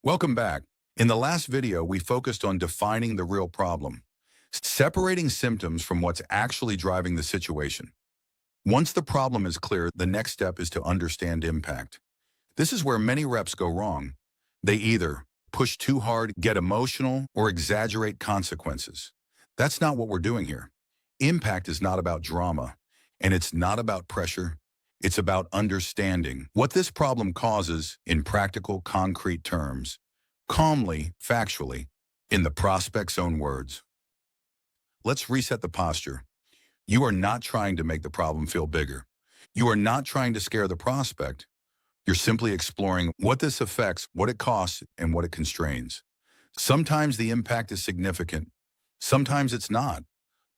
Welcome back. In the last video, we focused on defining the real problem, separating symptoms from what's actually driving the situation. Once the problem is clear, the next step is to understand impact. This is where many reps go wrong. They either push too hard, get emotional, or exaggerate consequences. That's not what we're doing here. Impact is not about drama, and it's not about pressure. It's about understanding what this problem causes in practical, concrete terms, calmly, factually, in the prospect's own words. Let's reset the posture. You are not trying to make the problem feel bigger. You are not trying to scare the prospect. You're simply exploring what this affects, what it costs, and what it constrains. Sometimes the impact is significant. Sometimes it's not.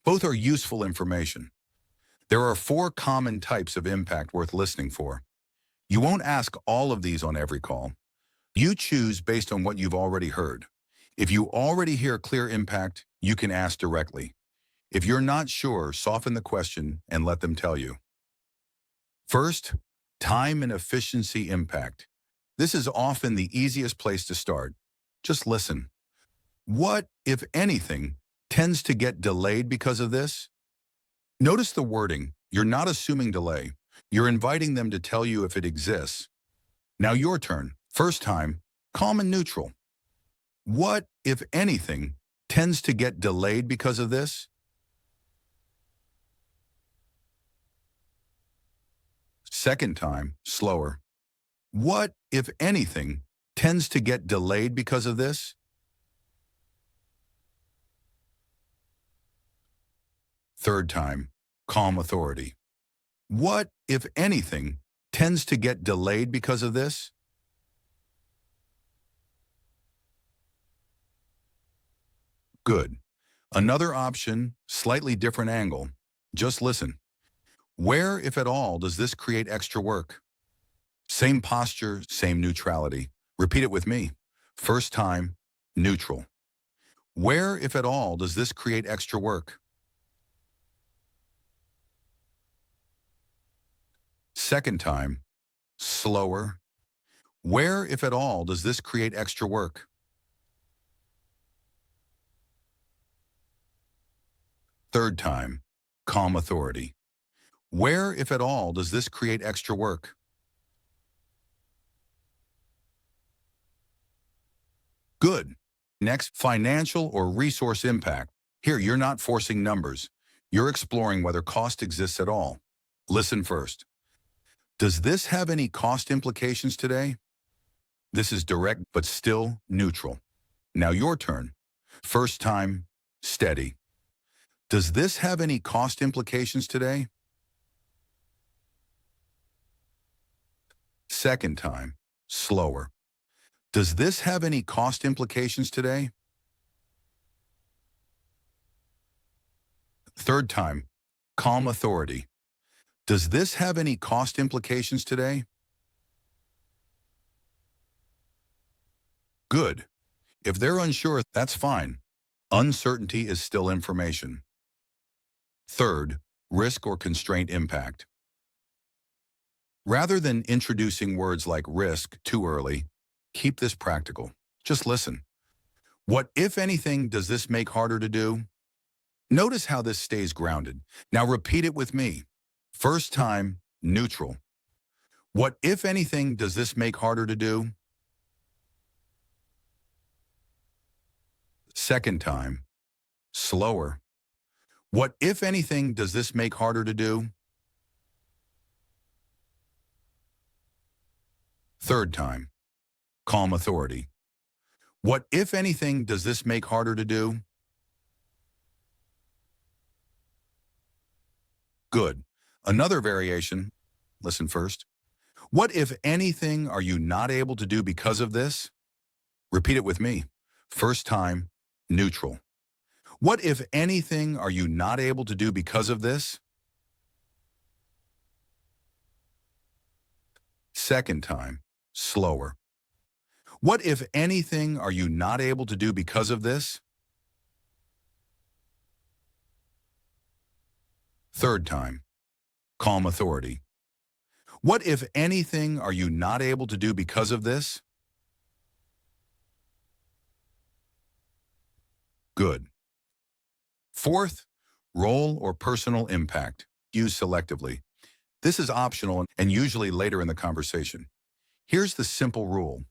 Both are useful information. There are 4 common types of impact worth listening for. You won't ask all of these on every call. You choose based on what you've already heard. If you already hear clear impact, you can ask directly. If you're not sure, soften the question and let them tell you. First, time and efficiency impact. This is often the easiest place to start. Just listen. What, if anything, tends to get delayed because of this? Notice the wording. You're not assuming delay. You're inviting them to tell you if it exists. Now your turn. First time, calm and neutral. What, if anything, tends to get delayed because of this? Second time, slower. What, if anything, tends to get delayed because of this? Third time, calm authority. What, if anything, tends to get delayed because of this? Good. Another option, slightly different angle. Just listen. Where, if at all, does this create extra work? Same posture, same neutrality. Repeat it with me. First time, neutral. Where, if at all, does this create extra work? Second time, slower. Where, if at all, does this create extra work? Third time, calm authority. Where, if at all, does this create extra work? Good. Next, financial or resource impact. Here, you're not forcing numbers. You're exploring whether cost exists at all. Listen first. Does this have any cost implications today? This is direct but still neutral. Now your turn. First time, steady. Does this have any cost implications today? Second time, slower. Does this have any cost implications today? Third time, calm authority. Does this have any cost implications today? Good. If they're unsure, that's fine. Uncertainty is still information. Third, risk or constraint impact. Rather than introducing words like risk too early, keep this practical. Just listen. What, if anything, does this make harder to do? Notice how this stays grounded. Now repeat it with me. First time, neutral. What, if anything, does this make harder to do? Second time, slower. What, if anything, does this make harder to do? Third time, calm authority. What, if anything, does this make harder to do? Good. Another variation, listen first. What, if anything, are you not able to do because of this? Repeat it with me. First time, neutral. What, if anything, are you not able to do because of this? Second time, slower. What, if anything, are you not able to do because of this? Third time, calm authority. What, if anything, are you not able to do because of this? Good. Fourth, role or personal impact. Use selectively. This is optional and usually later in the conversation. Here's the simple rule.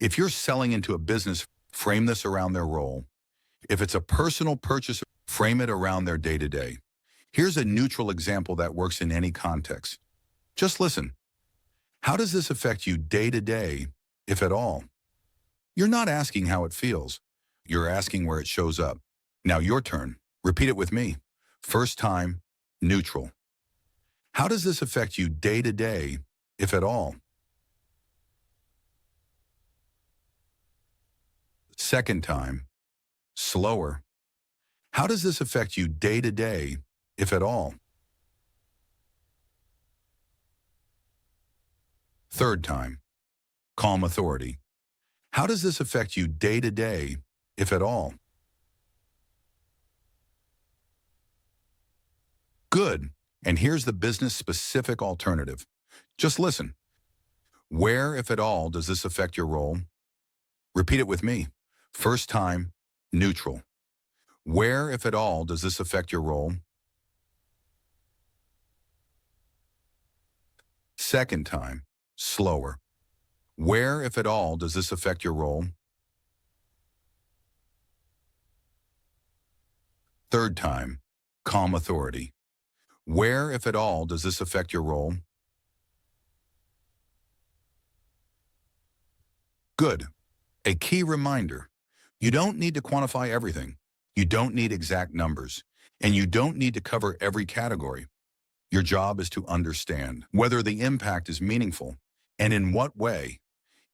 If you're selling into a business, frame this around their role. If it's a personal purchase, frame it around their day-to-day. Here's a neutral example that works in any context. Just listen. How does this affect you day-to-day, if at all? You're not asking how it feels. You're asking where it shows up. Now your turn. Repeat it with me. First time, neutral. How does this affect you day-to-day, if at all? Second time, slower. How does this affect you day-to-day, if at all? Third time, calm authority. How does this affect you day-to-day, if at all? Good. And here's the business-specific alternative. Just listen. Where, if at all, does this affect your role? Repeat it with me. First time, neutral. Where, if at all, does this affect your role? Second time, slower. Where, if at all, does this affect your role? Third time, calm authority. Where, if at all, does this affect your role? Good. A key reminder. You don't need to quantify everything. You don't need exact numbers. And you don't need to cover every category. Your job is to understand whether the impact is meaningful and in what way.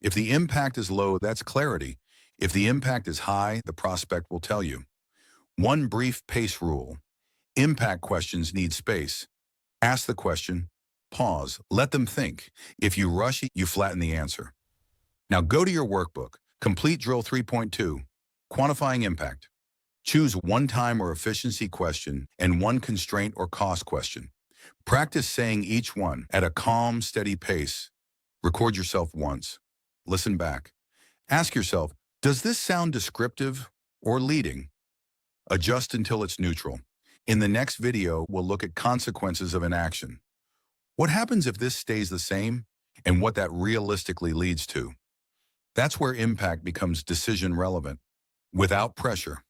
If the impact is low, that's clarity. If the impact is high, the prospect will tell you. One brief PACE rule. Impact questions need space. Ask the question, pause, let them think. If you rush, you flatten the answer. Now go to your workbook, complete drill 3.2, quantifying impact. Choose one time or efficiency question and one constraint or cost question. Practice saying each one at a calm, steady pace. Record yourself once. Listen back. Ask yourself, does this sound descriptive or leading? Adjust until it's neutral. In the next video, we'll look at consequences of inaction. What happens if this stays the same and what that realistically leads to? That's where impact becomes decision relevant, without pressure.